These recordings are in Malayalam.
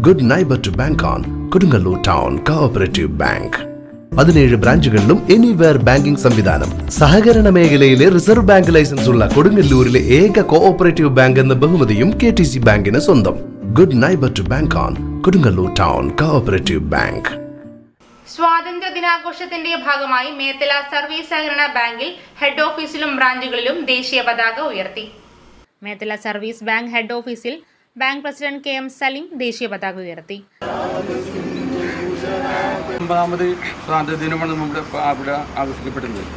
Good neighbour to bank on Kodungallur town cooperative bank. 17 ബ്രാഞ്ചുകളിലും എനിവെയർ ബാങ്കിംഗ് സംവിധാനം. സഹകരണ മേഖലയിലെ റിസർവ് ബാങ്ക് ലൈസൻസ് ഉള്ള കൊടുങ്ങല്ലൂരിലെ ഏക കോഓപ്പറേറ്റീവ് ബാങ്ക് എന്ന ബഹുമതിയും KTC ബാങ്കിന് സ്വന്തം. Good neighbour to bank on Kodungallur town cooperative bank. സ്വാതന്ത്ര്യ ദിനാഘോഷത്തിന്റെ ഭാഗമായി മേത്തല സർവീസ് സഹകരണ ബാങ്കിൽ ഹെഡ് ഓഫീസിലും ബ്രാഞ്ചുകളിലും ദേശീയ പതാക ഉയർത്തി. മേത്തല സർവീസ് ബാങ്ക് ഹെഡ് ഓഫീസിൽ ബാങ്ക് പ്രസിഡന്റ് KM സലീം ദേശീയ പതാക ഉയർത്തി. 50ാമത് സ്വാതന്ത്ര്യ ദിനമാണ് നമ്മുടെ അവിടെ ആഘോഷിക്കപ്പെടുന്നത്.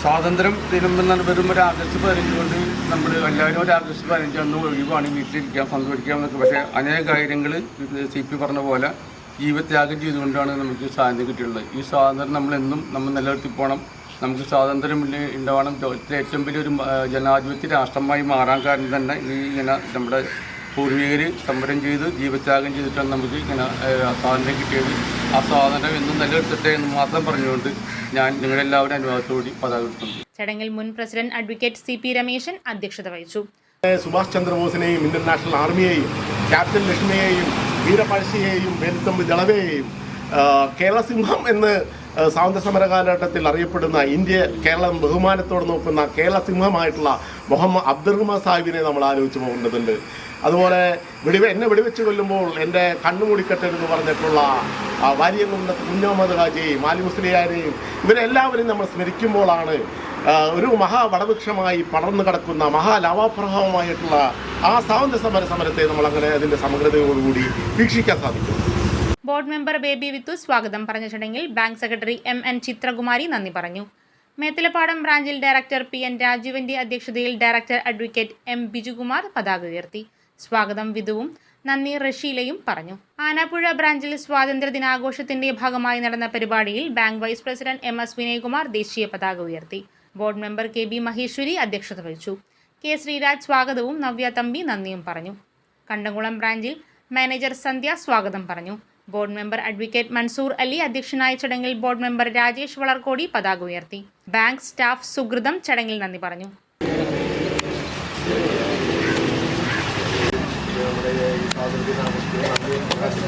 സ്വാതന്ത്ര്യം ദിനം എന്നാണ് വെറും ഒരു ആഗസ്റ്റ് 15 കൊണ്ട് നമ്മൾ എല്ലാവരും ഒരു ആഗസ്റ്റ് 15 അന്ന് ഒഴിവാണ്, വീട്ടിലിരിക്കാം, പങ്കുവയ്ക്കാം എന്നൊക്കെ. പക്ഷേ അനേക കാര്യങ്ങൾ CP പറഞ്ഞ പോലെ ജീവത്യാഗം ചെയ്തുകൊണ്ടാണ് നമുക്ക് സ്വാതന്ത്ര്യം കിട്ടിയുള്ളത്. ഈ സ്വാതന്ത്ര്യം നമ്മൾ നിലനിർത്തി പോകണം. നമുക്ക് സ്വാതന്ത്ര്യം ഉണ്ടാവണം. ഏറ്റവും വലിയൊരു ജനാധിപത്യ രാഷ്ട്രമായി മാറാൻ കാരണം തന്നെ ഇങ്ങനെ നമ്മുടെ പൂർവികർ സമരം ചെയ്ത് ജീവത്യാഗം ചെയ്തിട്ടാണ് നമുക്ക് ഇങ്ങനെ സ്വാതന്ത്ര്യം കിട്ടിയത്. ആ സ്വാതന്ത്ര്യം എന്നും നിലനിർത്തട്ടെ എന്ന് മാത്രം പറഞ്ഞുകൊണ്ട് ഞാൻ നിങ്ങളെല്ലാവരും അനുവാദത്തോടെ പതാക ഉയർത്തുന്നു. ചടങ്ങിൽ മുൻ പ്രസിഡന്റ് അഡ്വക്കേറ്റ് CP രമേശൻ അധ്യക്ഷത വഹിച്ചു. സുഭാഷ് ചന്ദ്രബോസിനെയും ഇന്ത്യൻ നാഷണൽ ആർമിയെയും ക്യാപ്റ്റൻ ലക്ഷ്മിയെയും വീരപഴശ്ശിയെയും വേലുത്തമ്പി ദളവയെയും കേരള സിംഹം എന്ന് സ്വാതന്ത്ര്യ സമര കാലഘട്ടത്തിൽ അറിയപ്പെടുന്ന കേരളം ബഹുമാനത്തോടെ നോക്കുന്ന കേരള സിംഹമായിട്ടുള്ള മുഹമ്മദ് അബ്ദുറഹ്മാൻ സാഹിബിനെ നമ്മൾ ആലോചിച്ച് പോകേണ്ടതുണ്ട്. അതുപോലെ എന്നെ വെടിവെച്ച് കൊല്ലുമ്പോൾ എൻ്റെ കണ്ണുമൂടിക്കട്ടെ എന്ന് പറഞ്ഞിട്ടുള്ള വാര്യംകുന്നത്ത് കുഞ്ഞഹമ്മദ് ഹാജിയെയും മാലി മുസ്ലിയാരെയും ഇവരെല്ലാവരെയും നമ്മൾ സ്മരിക്കുമ്പോഴാണ് ഒരു മഹാവടവൃക്ഷമായി പടർന്നു കിടക്കുന്ന മഹാലാവാപ്രഭാവമായിട്ടുള്ള ആ സ്വാതന്ത്ര്യ സമരത്തെ നമ്മൾ അങ്ങനെ അതിൻ്റെ സമഗ്രതയോടുകൂടി വീക്ഷിക്കാൻ സാധിക്കും. ബോർഡ് മെമ്പർ ബേബി വിത്തു സ്വാഗതം പറഞ്ഞ ചടങ്ങിൽ ബാങ്ക് സെക്രട്ടറി MN ചിത്രകുമാരി നന്ദി പറഞ്ഞു. മേത്തലപ്പാടം ബ്രാഞ്ചിൽ ഡയറക്ടർ PN രാജുവിന്റെ അധ്യക്ഷതയിൽ ഡയറക്ടർ അഡ്വക്കേറ്റ് M ബിജുകുമാർ പതാക ഉയർത്തി. സ്വാഗതം വിധുവും നന്ദി റഷീലയും പറഞ്ഞു. ആനാപ്പുഴ ബ്രാഞ്ചിൽ സ്വാതന്ത്ര്യ ദിനാഘോഷത്തിന്റെ ഭാഗമായി നടന്ന പരിപാടിയിൽ bank vice president MS Vinayakumar ദേശീയ പതാക ഉയർത്തി. ബോർഡ് മെമ്പർ KB മഹേശ്വരി അധ്യക്ഷത വഹിച്ചു. K ശ്രീരാജ് സ്വാഗതവും നവ്യ തമ്പി നന്ദിയും പറഞ്ഞു. കണ്ടംകുളം ബ്രാഞ്ചിൽ മാനേജർ സന്ധ്യ സ്വാഗതം പറഞ്ഞു. Board member advocate Mansoor Ali അധ്യക്ഷനായ ചടങ്ങിൽ ബോർഡ് മെമ്പർ രാജേഷ് വളർക്കോടി പതാക ഉയർത്തി. ബാങ്ക് സ്റ്റാഫ് സുഹൃതം ചടങ്ങിൽ നന്ദി പറഞ്ഞു.